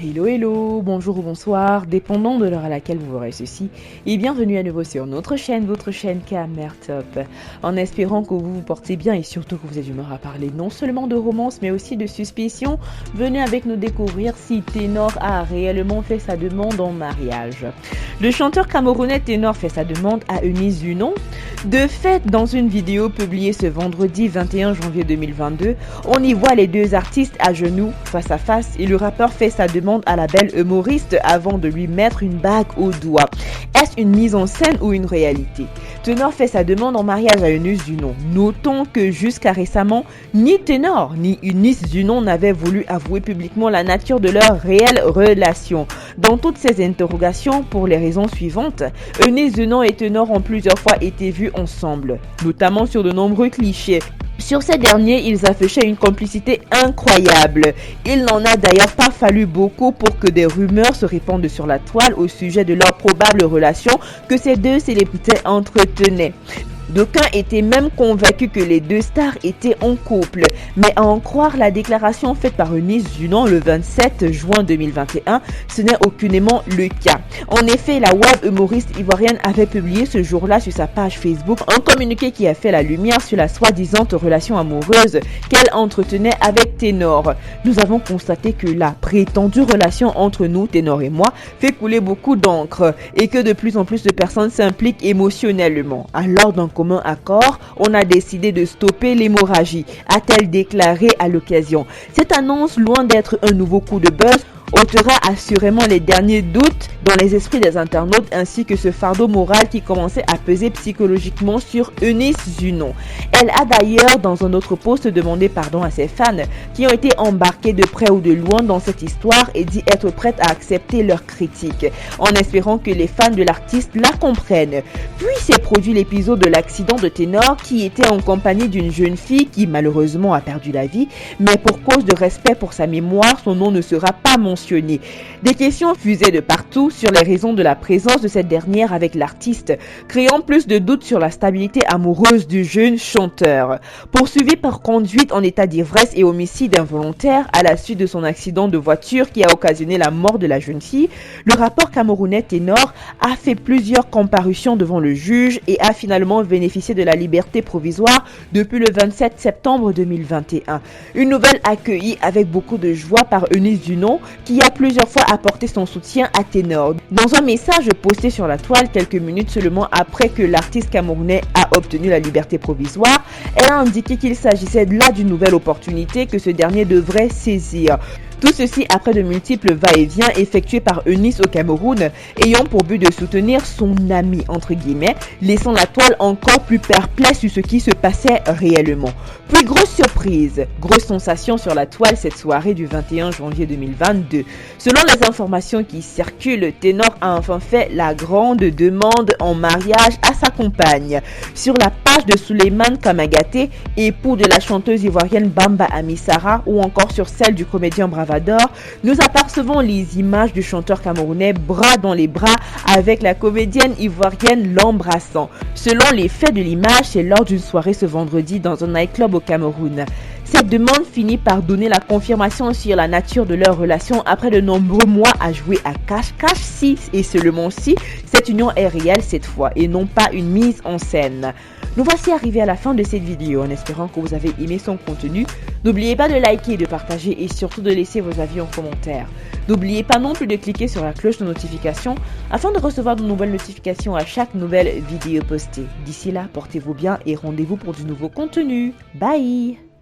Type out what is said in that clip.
Hello hello, bonjour ou bonsoir, dépendant de l'heure à laquelle vous verrez ceci, et bienvenue à nouveau sur notre chaîne, votre chaîne Camertop. En espérant que vous vous portez bien et surtout que vous êtes d'humeur à parler non seulement de romance mais aussi de suspicion, venez avec nous découvrir si Ténor a réellement fait sa demande en mariage. Le chanteur camerounais Ténor fait sa demande à Eunice Zunon. De fait, dans une vidéo publiée ce vendredi 21 janvier 2022, on y voit les deux artistes à genoux, face à face, et le rappeur fait sa demande à la belle humoriste avant de lui mettre une bague au doigt. Est-ce une mise en scène ou une réalité? Ténor fait sa demande en mariage à Eunice Zunon. Notons que jusqu'à récemment, ni Ténor ni Eunice Zunon n'avaient voulu avouer publiquement la nature de leur réelle relation. Dans toutes ces interrogations, pour les raisons suivantes, Eunice Zunon et Ténor ont plusieurs fois été vus ensemble, notamment sur de nombreux clichés. Sur ces derniers, ils affichaient une complicité incroyable. Il n'en a d'ailleurs pas fallu beaucoup pour que des rumeurs se répandent sur la toile au sujet de leur probable relation que ces deux célébrités entretenaient. D'aucuns étaient même convaincus que les deux stars étaient en couple, mais à en croire la déclaration faite par Eunice Zunon le 27 juin 2021, ce n'est aucunement le cas. En effet, la web humoriste ivoirienne avait publié ce jour-là sur sa page Facebook un communiqué qui a fait la lumière sur la soi-disant relation amoureuse qu'elle entretenait avec Ténor. Nous avons constaté que la prétendue relation entre nous, Ténor et moi, fait couler beaucoup d'encre et que de plus en plus de personnes s'impliquent émotionnellement. Alors, d'un commun accord, on a décidé de stopper l'hémorragie, a-t-elle déclaré à l'occasion. Cette annonce, loin d'être un nouveau coup de buzz, ôtera assurément les derniers doutes dans les esprits des internautes ainsi que ce fardeau moral qui commençait à peser psychologiquement sur Eunice Zunon. Elle a d'ailleurs dans un autre post demandé pardon à ses fans qui ont été embarqués de près ou de loin dans cette histoire et dit être prête à accepter leurs critiques en espérant que les fans de l'artiste la comprennent. Puis s'est produit l'épisode de l'accident de Ténor qui était en compagnie d'une jeune fille qui malheureusement a perdu la vie, mais pour cause de respect pour sa mémoire, son nom ne sera pas mentionné. Des questions fusaient de partout sur les raisons de la présence de cette dernière avec l'artiste, créant plus de doutes sur la stabilité amoureuse du jeune chanteur. Poursuivi par conduite en état d'ivresse et homicide involontaire à la suite de son accident de voiture qui a occasionné la mort de la jeune fille, le rappeur camerounais Ténor a fait plusieurs comparutions devant le juge et a finalement bénéficié de la liberté provisoire depuis le 27 septembre 2021. Une nouvelle accueillie avec beaucoup de joie par Eunice Zunon qui a plusieurs fois apporté son soutien à Ténor. Dans un message posté sur la toile quelques minutes seulement après que l'artiste camerounais a obtenu la liberté provisoire, elle a indiqué qu'il s'agissait là d'une nouvelle opportunité que ce dernier devrait saisir. Tout ceci après de multiples va-et-vient effectués par Eunice au Cameroun, ayant pour but de soutenir son ami, entre guillemets, laissant la toile encore plus perplexe sur ce qui se passait réellement. Puis grosse surprise, grosse sensation sur la toile cette soirée du 21 janvier 2022. Selon les informations qui circulent, Ténor a enfin fait la grande demande en mariage à sa compagne. Sur la page de Souleymane Kamagaté, époux de la chanteuse ivoirienne Bamba Amissara, ou encore sur celle du comédien Bravador, nous apercevons les images du chanteur camerounais bras dans les bras avec la comédienne ivoirienne l'embrassant. Selon les faits de l'image, c'est lors d'une soirée ce vendredi dans un nightclub au Cameroun. Cette demande finit par donner la confirmation sur la nature de leur relation après de nombreux mois à jouer à cache-cache si et seulement si cette union est réelle cette fois et non pas une mise en scène. Nous voici arrivés à la fin de cette vidéo en espérant que vous avez aimé son contenu. N'oubliez pas de liker, de partager et surtout de laisser vos avis en commentaire. N'oubliez pas non plus de cliquer sur la cloche de notification afin de recevoir de nouvelles notifications à chaque nouvelle vidéo postée. D'ici là, portez-vous bien et rendez-vous pour du nouveau contenu. Bye!